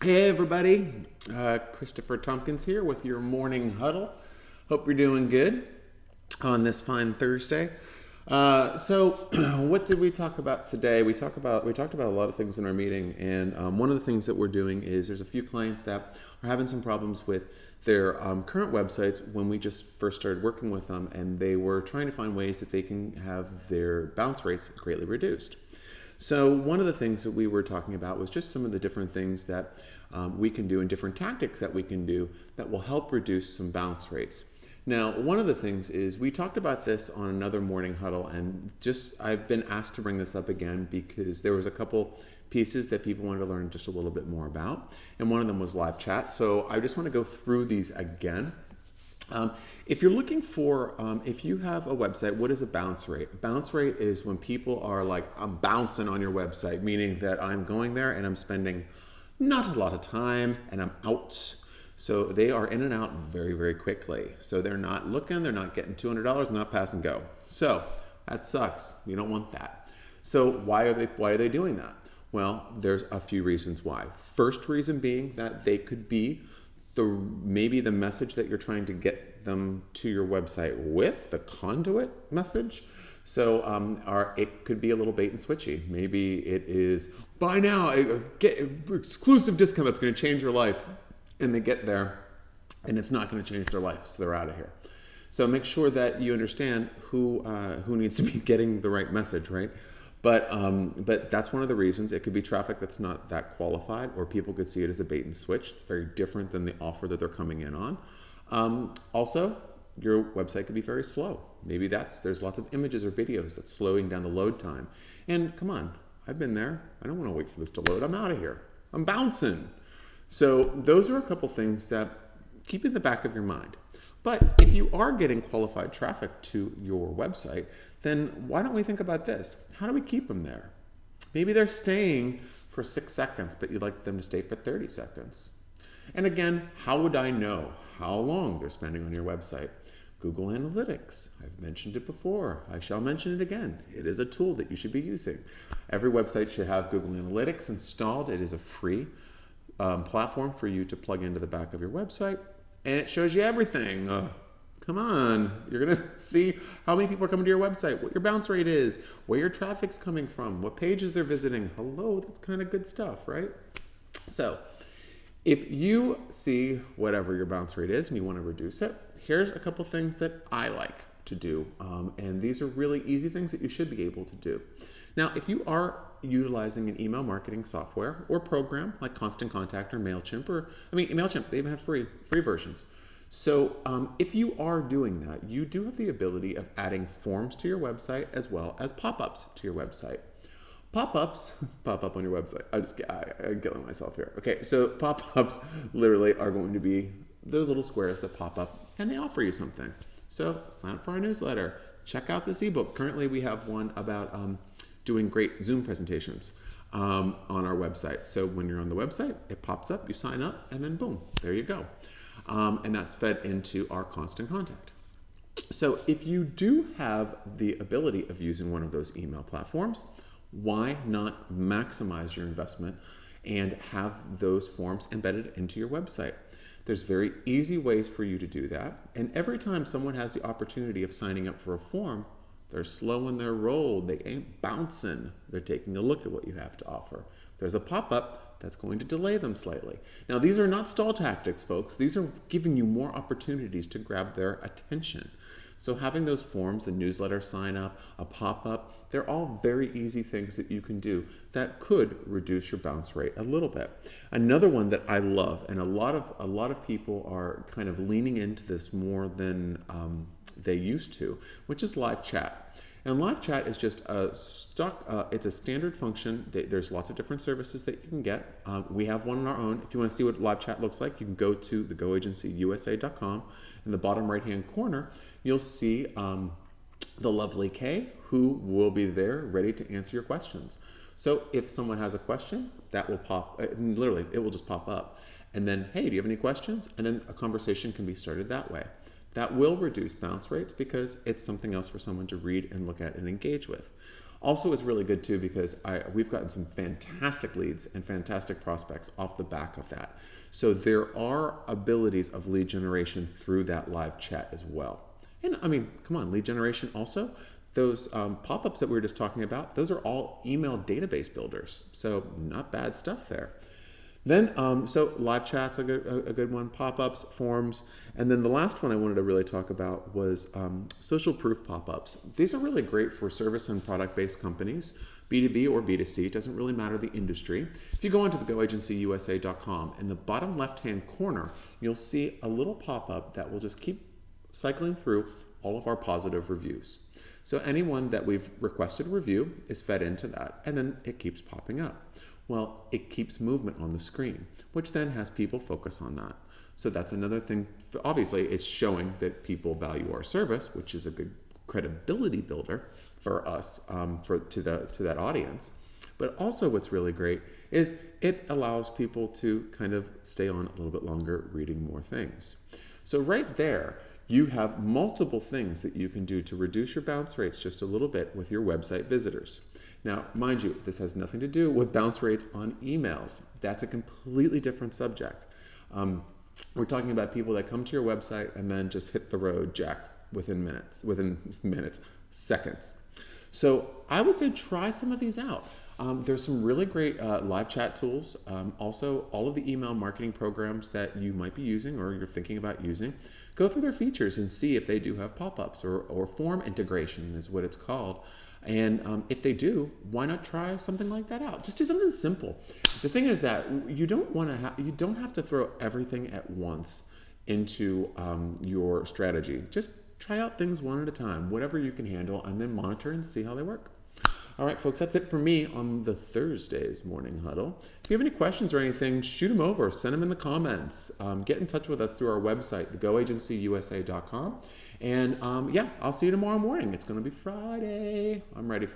Hey everybody, Christopher Tompkins here with your morning huddle. Hope you're doing good on this fine Thursday. So, what did we talk about today? We talked about a lot of things in our meeting, and one of the things that we're doing is there's a few clients that are having some problems with their current websites when we just first started working with them, and they were trying to find ways that they can have their bounce rates greatly reduced. So one of the things that we were talking about was just some of the different things that we can do and different tactics that we can do that will help reduce some bounce rates. Now, one of the things is we talked about this on another morning huddle, and just I've been asked to bring this up again because there was a couple pieces that people wanted to learn just a little bit more about, and one of them was live chat. So I just want to go through these again. If you're looking for, if you have a website, what is a bounce rate? Bounce rate is when people are like, I'm bouncing on your website, meaning that I'm going there and I'm spending not a lot of time and I'm out. So they are in and out very, very quickly. So they're not looking, they're not getting $200, not pass and go. So that sucks. You don't want that. So why are they doing that? Well, there's a few reasons why. First reason being that they could be maybe the message that you're trying to get them to your website with, the conduit message. So it could be a little bait and switchy. Maybe it is, buy now, get exclusive discount that's going to change your life. And they get there and it's not going to change their life, so they're out of here. So make sure that you understand who needs to be getting the right message, right? But that's one of the reasons. It could be traffic that's not that qualified, or people could see it as a bait and switch. It's very different than the offer that they're coming in on. Also, your website could be very slow. Maybe there's lots of images or videos that's slowing down the load time. And come on, I've been there. I don't want to wait for this to load. I'm out of here. I'm bouncing. So those are a couple things that keep in the back of your mind. But if you are getting qualified traffic to your website, then why don't we think about this? How do we keep them there? Maybe they're staying for 6 seconds, but you'd like them to stay for 30 seconds. And again, how would I know how long they're spending on your website? Google Analytics. I've mentioned it before. I shall mention it again. It is a tool that you should be using. Every website should have Google Analytics installed. It is a free platform for you to plug into the back of your website. And it shows you everything. Come on. You're going to see how many people are coming to your website, what your bounce rate is, where your traffic's coming from, what pages they're visiting. Hello, that's kind of good stuff, right? So if you see whatever your bounce rate is and you want to reduce it, here's a couple things that I like to do. And these are really easy things that you should be able to do. Now, if you are utilizing an email marketing software or program like Constant Contact or MailChimp, MailChimp, they even have free versions. So if you are doing that, you do have the ability of adding forms to your website as well as pop-ups to your website. Pop-ups pop up on your website. I'm killing myself here. Okay, so pop-ups literally are going to be those little squares that pop up and they offer you something. So sign up for our newsletter. Check out this ebook. Currently, we have one about doing great Zoom presentations on our website. So when you're on the website, it pops up, you sign up, and then boom, there you go. And that's fed into our Constant Contact. So if you do have the ability of using one of those email platforms, why not maximize your investment and have those forms embedded into your website? There's very easy ways for you to do that. And every time someone has the opportunity of signing up for a form, they're slowing their roll. They ain't bouncing. They're taking a look at what you have to offer. There's a pop-up that's going to delay them slightly. Now, these are not stall tactics, folks. These are giving you more opportunities to grab their attention. So having those forms, a newsletter sign up, a pop-up, they're all very easy things that you can do that could reduce your bounce rate a little bit. Another one that I love, and a lot of people are kind of leaning into this more than they used to, which is live chat. And live chat is just it's a standard function. There's lots of different services that you can get. We have one on our own. If you want to see what live chat looks like, you can go to thegoagencyusa.com. In the bottom right-hand corner, you'll see the lovely Kay, who will be there ready to answer your questions. So if someone has a question, that will pop, literally, it will just pop up. And then, hey, do you have any questions? And then a conversation can be started that way. That will reduce bounce rates because it's something else for someone to read and look at and engage with. Also, it's really good too because we've gotten some fantastic leads and fantastic prospects off the back of that. So there are abilities of lead generation through that live chat as well. And I mean, come on, lead generation also. Those pop-ups that we were just talking about, those are all email database builders. So not bad stuff there. Then, so live chat's a good one, pop-ups, forms, and then the last one I wanted to really talk about was social proof pop-ups. These are really great for service and product-based companies, B2B or B2C, it doesn't really matter the industry. If you go onto the goagencyusa.com, in the bottom left-hand corner, you'll see a little pop-up that will just keep cycling through all of our positive reviews. So anyone that we've requested a review is fed into that, and then it keeps popping up. Well, it keeps movement on the screen, which then has people focus on that. So that's another thing. Obviously, it's showing that people value our service, which is a good credibility builder for us, to that audience. But also what's really great is it allows people to kind of stay on a little bit longer, reading more things. So right there, you have multiple things that you can do to reduce your bounce rates just a little bit with your website visitors. Now, mind you, this has nothing to do with bounce rates on emails. That's a completely different subject. We're talking about people that come to your website and then just hit the road, Jack, within seconds. So I would say try some of these out. There's some really great live chat tools. Also, all of the email marketing programs that you might be using or you're thinking about using, go through their features and see if they do have pop-ups or form integration is what it's called. And if they do, why not try something like that out? Just do something simple. The thing is that you don't have to throw everything at once into your strategy. Just try out things one at a time, whatever you can handle, and then monitor and see how they work. All right, folks, that's it for me on the Thursday's Morning Huddle. If you have any questions or anything, shoot them over, send them in the comments. Get in touch with us through our website, thegoagencyusa.com. And yeah, I'll see you tomorrow morning. It's going to be Friday. I'm ready for